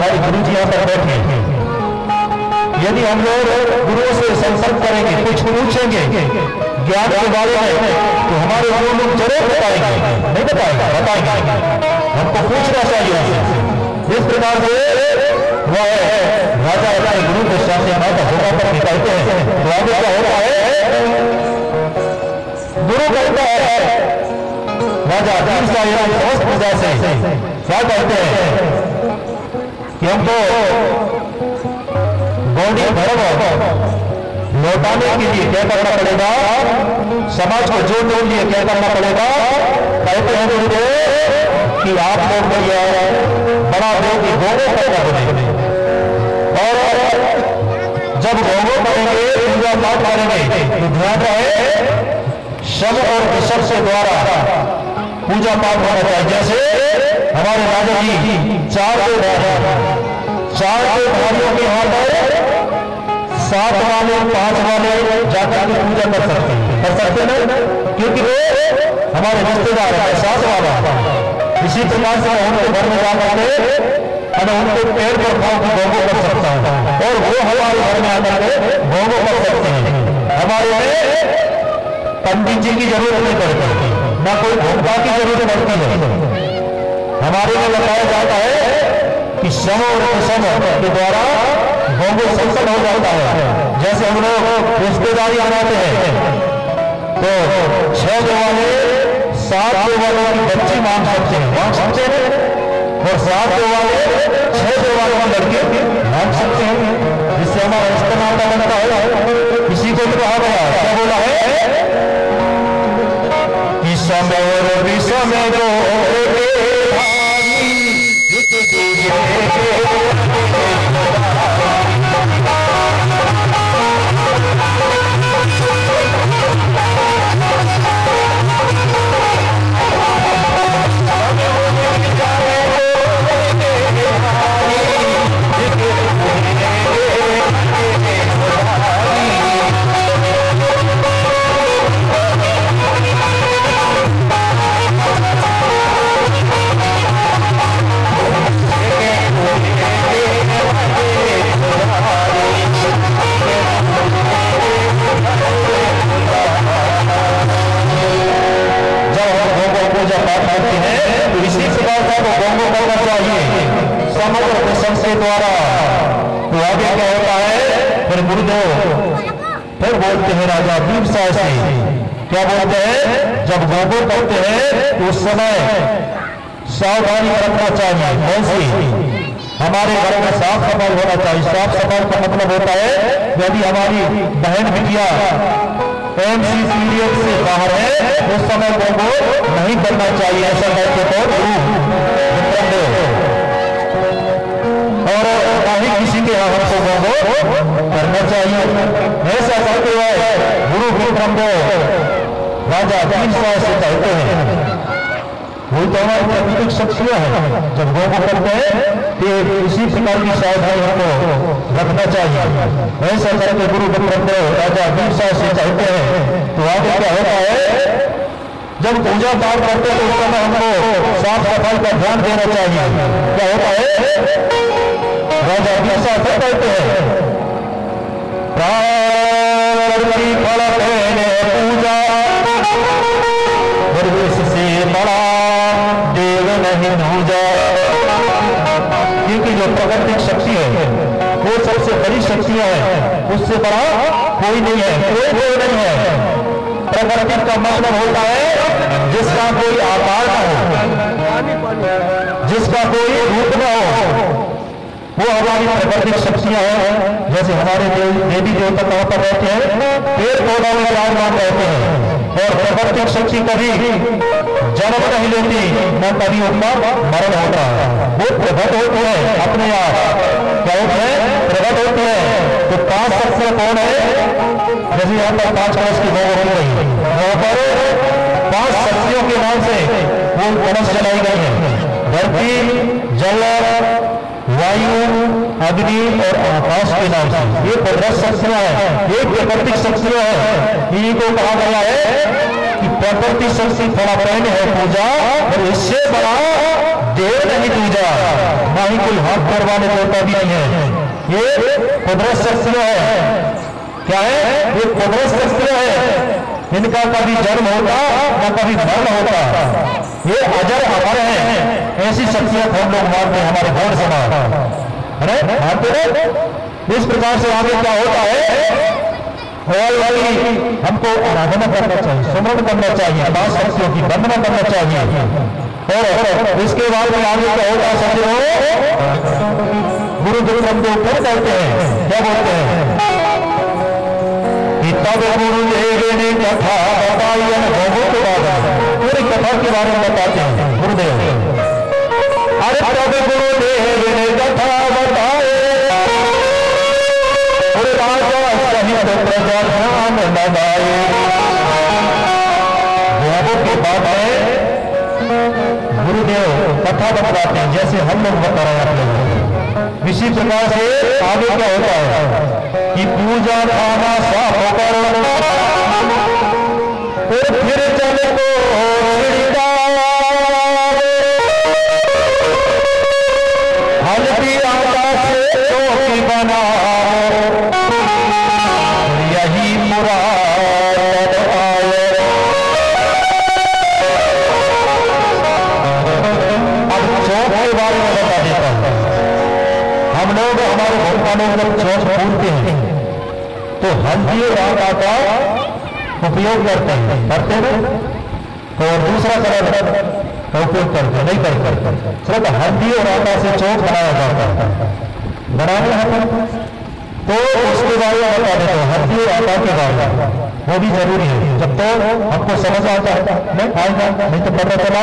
हमारे गुरु जी यहाँ पर बैठे हैं। यदि हम लोग गुरुओं से संपर्क करेंगे, कुछ पूछेंगे ज्ञान के बारे में, तो हमारे गुरु लोग जरूर बताएंगे, नहीं बताएंगे, हमको पूछना चाहिए। इस प्रकार से वह राजा अपने गुरु के सामने माता होगा पर निकलते हैं। तो आगे क्या होता है, गुरु कहता है राजा भीम समस्त पूजा से क्या कहते हैं कि हमको गौड़ी धर्म लौटाने के लिए क्या करना पड़ेगा, समाज को जोड़ने के लिए क्या करना पड़ेगा। कहते हैं गुरुदेव कि आप लोग बड़ा देव की गौरव करना पड़ेगा, और जब गौरव करेंगे, पूजा पाठ करेंगे, तो ध्यान रहे शव और विषव से द्वारा पूजा पाठ होना चाहिए। जैसे हमारे राजा जी चार भाइयों के यहाँ पर 7 वाले 5 वाले जाकर के पूजा कर सकते हैं ना, क्योंकि वो हमारे रिश्तेदार है 7 वाला। इसी प्रकार से उनके घर में जाकर के उनके पैर पर भाव की भोगो कर सकता हूँ, और वो हमारे घर में आकर के भोगो कर सकते हैं। हमारे में पंडित जी की जरूरत नहीं पड़ती, ना कोई भोगता की जरूरत पड़ती है। हमारे में बताया जाता है कि सम और विषम के द्वारा भोगो संकट हो जाता है। जैसे हम लोग रिश्तेदारी बनाते हैं, तो 6 वाले 7 वालों की बच्ची मांग सकते हैं, और 7 वाले 6 वालों की लड़की मांग सकते हैं, जिससे हमारा रिश्ता नाता बनता है। इसी को कहा गया, क्या बोला है कि समय और विषम जो के द्वारा। तो आगे क्या होता है, फिर गुरुदेव फिर बोलते हैं राजा भीम से, क्या बोलते हैं, जब गोगो करते हैं तो उस समय सावधानी रखना चाहिए। कौन हमारे घर में साफ सफाई होना चाहिए। साफ सफाई का मतलब होता है यदि हमारी बहन बिटिया MC पीरियड से बाहर है उस समय गोगो नहीं करना चाहिए, ऐसा कहते और ना ही किसी के यहाँ हमको गोगो करना चाहिए। ऐसा करते हुए गुरु विक्रम राजा भीम से कहते हैं, वही तो हमारी प्राकृतिक शक्तियां हैं। जब गोगो करते हैं तो इसी प्रकार की सावधानी हमको रखना चाहिए। ऐसा करके गुरु विक्रम राजा भीम से कहते हैं। तो आगे क्या होता है, जब पूजा पाठ करते हैं तो उस समय हमको साफ सफाई का ध्यान देना चाहिए। क्या होता है, राजा भीम से कहते हैं, पूजा से बड़ा देव नहीं दूजा। क्योंकि जो प्राकृतिक शक्ति है वो सबसे बड़ी शक्तियां है, उससे बड़ा कोई नहीं है, कोई नहीं है। प्राकृतिक का मतलब होता है जिसका कोई आकार ना हो, जिसका कोई रूप ना हो, वो हमारी प्राकृतिक शक्तियां हैं। जैसे हमारे देवी देवता कहां पर रहते हैं, पेड़ पौधों में विराजमान रहते हैं। और प्राकृतिक शक्ति कभी जन्म नहीं लेती, न कभी उनका मरण होता है। वो प्रकट होते हैं अपने आप। क्या होते हैं, प्रकट होते हैं। तो 5 शक्तियां कौन है, जैसे यहाँ पर 5 कलश की भोग हो रही है, वहां पर 5 शक्तियों के नाम से वो कलश जलाई गई है। धरती, जल, वायु, अग्नि और आकाश के नाम से ये 15 शक्तियां हैं। ये प्राकृतिक शक्तियां हैं। इन्हीं को कहा गया है कि प्रकृति शक्ति थोड़ा पहले है पूजा, और इससे बड़ा देव नहीं दूजा, ना ही कोई हाथ पैर वाले देवता भी नहीं है। ये कुदरत शक्तियां है। क्या है? ये कुदरत शक्तियां है। इनका कभी जन्म होता ना कभी मरण होता। ये अजर अमर है। ऐसी शक्तियां हम लोग मानते हैं, हमारे गौर समाज अरे मानते हैं। इस प्रकार से आगे क्या होता है, हमको आराधना करना चाहिए, सुमरण करना चाहिए, मां शक्तियों की वंदना करना चाहिए। और इसके बाद में आगे क्या होता है, गुरुदेव हम जो ऊपर कहते हैं, क्या बोलते हैं, तब गुरुदेव ने कथा बताई अनुभवों के बाद पूरी कथा के बारे में बताते हैं गुरुदेव। अरे तब गुरुदेव ने कथा बताए, राजा सहित प्रजा ध्यान लगाए। के बाद गुरुदेव कथा बतलाते हैं, जैसे हम लोग बता रहे हैं आप लोग। इसी प्रकार से आगे क्या होता है कि पूजा खाना साफ होकर फिर चले को हल्दी आटा से चौकी बना, यही मुराद आए। अब चौक के बारे में बता देता हूं। हम लोग हमारे भगवानों जब चौक पूजते हैं तो हल्दी और आटा का उपयोग करते हैं तो दूसरा कलर का उपयोग करते नहीं करते। सिर्फ हल्दी और आटा से चौक बनाया जाता है। बनाने हैं तो उसके बारे में बता देते हैं, हल्दी और आटा के बारे में, वो भी जरूरी है। जब तो हमको समझ आता है नहीं आएगा, नहीं तो पता चला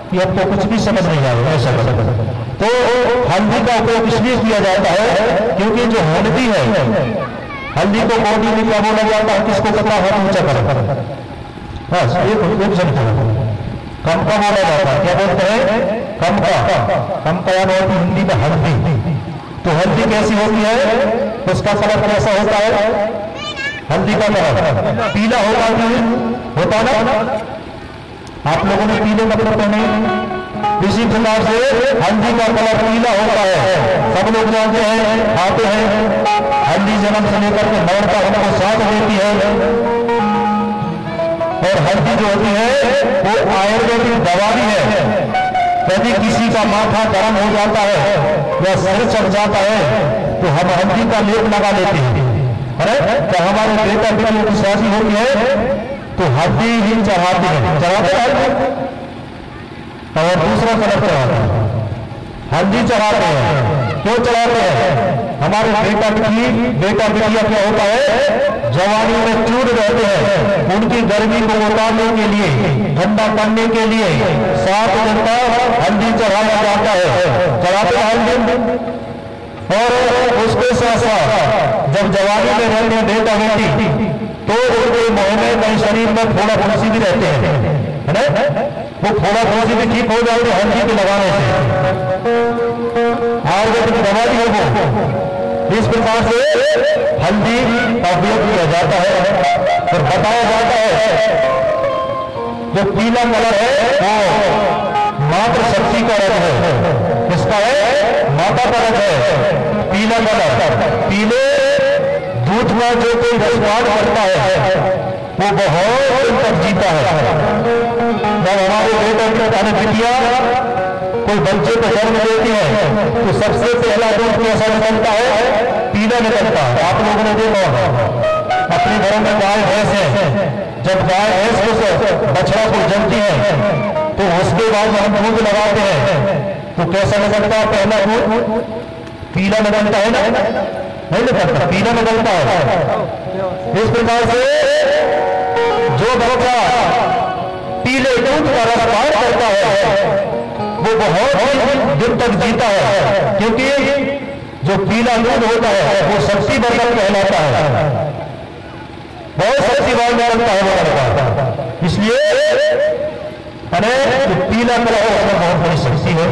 कि हमको कुछ भी समझ नहीं आएगा ऐसा। तो हल्दी का उपयोग इसलिए किया जाता है क्योंकि जो हल्दी है, हल्दी को बॉडी में क्या बोला जाता है, किसको पता है, ऊंचा कर बस एक समझो कम का बोला जाता है। क्या बोलते हैं, कम का यानी होती हिंदी में हल्दी। तो हल्दी कैसी होती है, उसका कलर कैसा होता है, हल्दी का कलर पीला होता ना। आप लोगों ने पीले कपड़े पहने, इसी प्रकार से हल्दी का कलर पीला होता है। सब लोग जानते हैं, आते हैं। हल्दी जन्म से लेकर के मरण का हमको साथ देती है। और हल्दी जो होती है वो आयुर्वेदिक दवा भी है। यदि किसी का माथा गर्म हो जाता है या सिर चढ़ जाता है तो हम हल्दी का लेप लगा लेते हैं। अरे जब हमारे बेटा बेटियों की शादी होती है तो हल्दी ही चढ़ाते हैं। और दूसरा कलर चढ़ाते हैं, हल्दी चढ़ाते हैं। क्यों चढ़ाते हैं, हमारे बेटा बिटिया क्या होता है, जवानी में चूर रहते हैं, उनकी गर्मी को उतारने के लिए, ठंडा करने के लिए 7 दिन तक हल्दी चढ़ाया जाता है। चढ़ाते हैं हल्दी। और उसके साथ साथ जब जवानी में रहते हैं बेटा बेटी तो उनके मुंह में कहीं शरीर में थोड़ा फुंसी भी रहते हैं, है ना, वो थोड़ा फुंसी भी ठीक हो जाती है हल्दी के लगाने से। आयुर्वेदिक दवा भी है वो। इस प्रकार से हल्दी का उपयोग किया जाता है। और बताया जाता है जो पीला कलर है वो मातृ शक्ति का रंग है। किसका है, माता का रंग है पीला कलर। पीले दूध में जो कोई रसवान करता है वो बहुत दिन तक जीता है। जब हमारे बिटिया कोई बच्चे को जन्म देती है तो सबसे पहला दूध कैसा निकलता है, पीला निकलता है। आप लोगों ने देखा अपने घरों में गाय भैंस है, जब गाय भैंस को बछड़ा को जमती है तो उसके बाद हम दूध लगाते हैं तो कैसा निकलता है, पहला दूध पीला निकलता है ना, नहीं निकलता, पीला निकलता है। इस प्रकार से जो बच्चा पीले दूध का रस पान करता है वो बहुत दिन तक जीता है, क्योंकि जो पीला दूध होता है वो शक्ति वर्धक कहलाता है, बहुत शक्तिवान बनता है वो लड़का। इसलिए जो पीला कलर है उसमें बहुत बड़ी शक्ति है।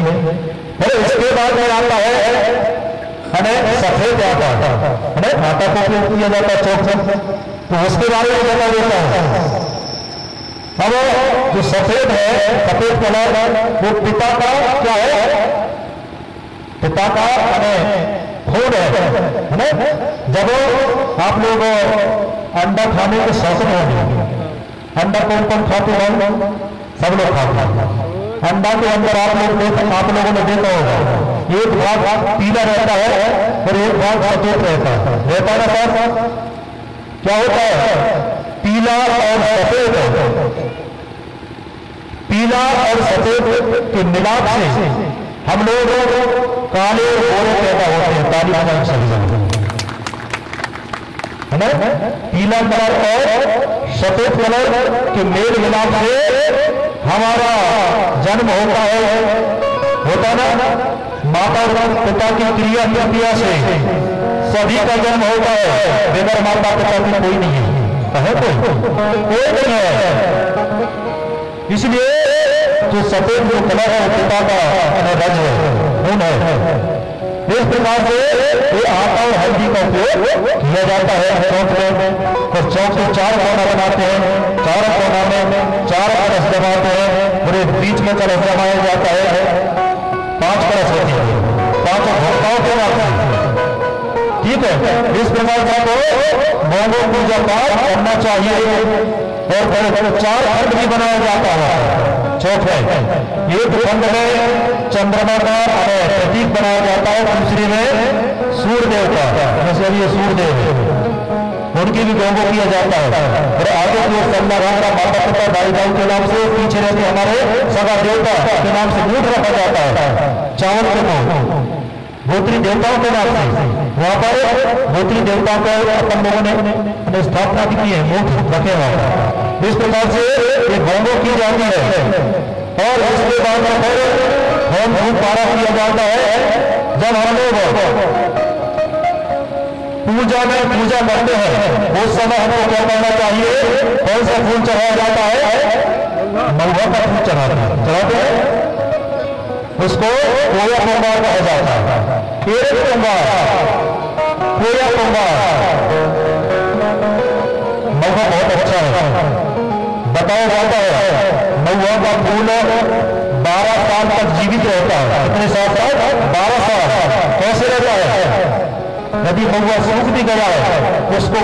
इसके बाद में आता है सफेद आटा, आटा को उपयोग किया जाता है चौक से, तो उसके बारे में बता देता है। अब जो सफेद है, सफेद कलर, वो पिता का क्या है? पिता का खून है ना? जब आप लोग अंडा खाने के शौकीन होंगे, अंडा कौन कौन खाते हैं? सब लोग खाते हैं। अंडा के अंदर आप लोगों ने देखा होगा, एक भाग पीला रहता है और एक भाग सफेद रहता है ना सर? क्या होता है? पीला और सफेद, पीला और सफेद के मिलाप से हम लोग काले और गोरे पैदा होते हैं। ताली बजाना चाहिए, है ना? पीला कलर और सफेद कलर के मेल मिलाप से हमारा जन्म होता है ना? माता और पिता की क्रिया से सभी का जन्म होता है। बगैर माता पिता की कोई नहीं है, कोई नहीं है। इसलिए जो सफेद जो कलर है पिता का रज है, खून है। इस प्रकार से ये आटा और हल्दी का उपयोग किया जाता है चौक में। और चौक से 4 कोना बनाते हैं, 4 कोना में 4 कलश जमाते हैं और एक बीच में कलश जमाया जाता है। 5 कलश होती है, 5 भक्तों के नाम। ठीक है, इस प्रकार से तो भोगों पूजा पाठ करना चाहिए। और बड़े बड़े 4 खंड भी बनाया जाता है चौक में। एक खंड में चंद्रमा का प्रतीक बनाया जाता है, दूसरे में सूर्य देव का, जैसे अभी सूर्य देव उनकी भी गौरव किया जाता है। और आगे जो सल्लागाह का माता पिता भाई भाई के नाम से, पीछे रहते हमारे सगा देवता के नाम से ऊँट रखा जाता है, चावल के नाम गोत्री देवताओं के नाम से। वहां पर गोत्री देवताओं को अपन लोगों ने स्थापना की है, ऊँट रखे हुए। इस प्रकार से ये गौरव की जाती है। और इसके बाद में फिर होम धूप पारा किया जाता है। जब हम लोग पूजा में पूजा करते हैं उस समय हमको क्या करना चाहिए? कौन सा फूल चढ़ाया जाता है? महुआ का फूल चढ़ाते हैं, उसको कोया कुंभार कहा जाता है। कोया कुंभार महुआ बहुत अच्छा है, बताया जाता है। महुआ का फूल 12 साल तक जीवित रहता है। कितने साल तक? 12 साल। कैसे रहता है? यदि महुआ सूख भी गया है उसको